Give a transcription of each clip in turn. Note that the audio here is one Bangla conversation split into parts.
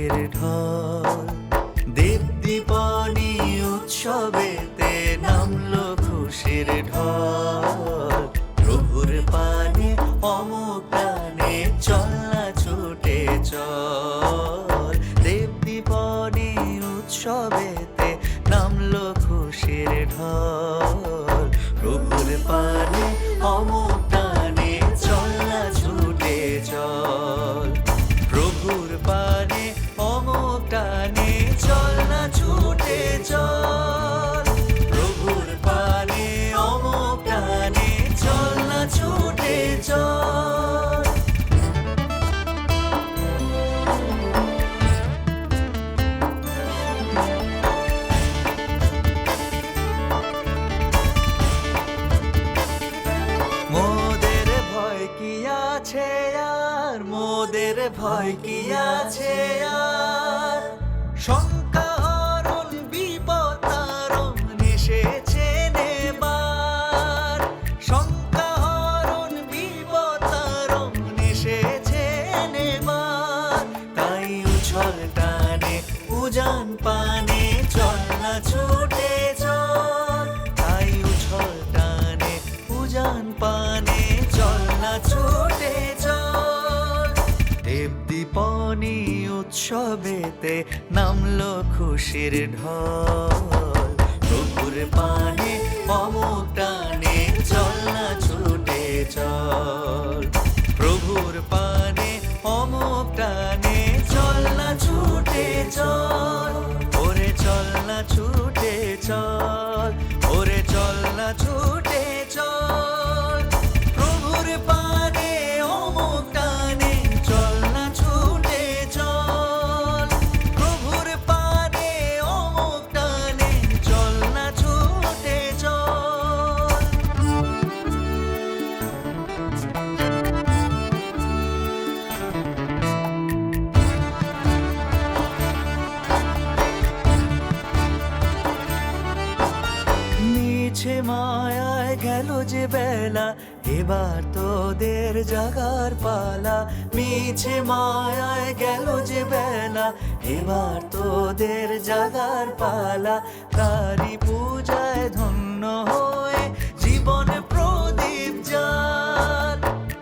খুশির ঢল। দীপাবলি উৎসবেতে নামলো খুশির ঢল। প্রভুর পানে অমোঘ প্রাণে চল না ছুটে চল। দীপাবলি উৎসবেতে নামলো খুশির ঢল। প্রভুর পানে অমোঘ প্রাণে চল না ছুটে চল। প্রভুর পানে অমোঘ প্রাণে চল না ছুটে চল। প্রভুর পানে অমোঘ প্রাণে চল না ছুটে চল। মোদের ভয় কি আছে আর, মোদের ভয় কি আছে আর। শঙ্কা হরণ বিপদ তারণ এসেছে নেবার। শঙ্কা হরণ বিপদ তারণ এসেছে নেবার। তাই উছল টানে উজান পানে চল না ছুটে চল। তাই উছল টানে উজান পানে চল না ছুটে চল। দীপাবলি উৎসবেতে নামলো খুশির ঢল। প্রভুর পানে অমোঘ প্রাণে চল না ছুটে চল। প্রভুর পানে অমোঘ প্রাণে চল না ছুটে চল। ওরে চল না ছুটে চল। ওরে চল না ছুটে চল। প্রভুর পানে অমোঘ প্রাণে চল না ছুটে চল। প্রভুর পানে অমোঘ প্রাণে চল না ছুটে চল। মিছে মায়ায় গেল যে বেলা, এবার তোদের জাগার পালা। মিছে মায়ায় গেল যে বেলা, এবার তোদের জাগার পালা। তারি পূজায় ধন্য হয়ে জীবন প্রদীপ জাল।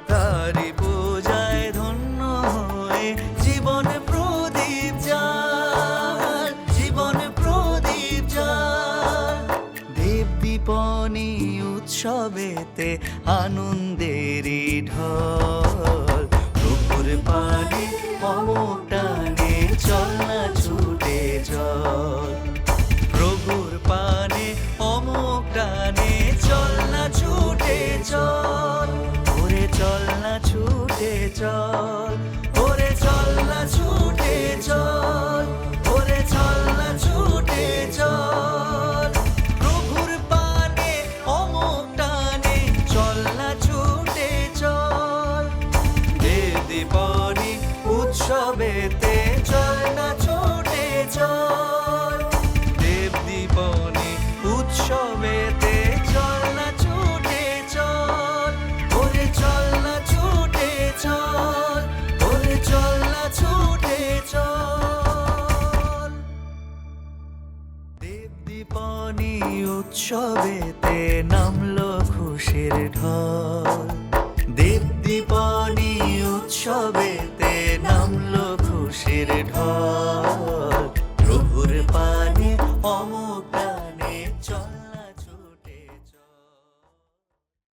তারি পূজায় ধন্য হয়ে জীবন প্রদীপ জাল। জীবন প্রদীপ জাল। দীপাবলি উৎসবেতে আনন্দেরই ঢল। প্রভুর পানে অমোঘ প্রাণে চল না ছুটে চল। প্রভুর পানে অমোঘ প্রাণে চল না ছুটে চল। ওরে চল না ছুটে চল। ওরে চল না ছুটে চল। ওরে চল না ছুটে চল। প্রভুর পানে অমোঘ প্রাণে চল না ছুটে চল। দীপাবলি উৎসবেতে চল না ছুটে চল। দীপাবলি উৎসবেতে চল না ছুটে চল। ওরে চল না ছুটে চল। ওরে চল না ছুটে চল। দীপাবলি উৎসবেতে নামলো খুশির ঢল। দীপাবলি উৎসবে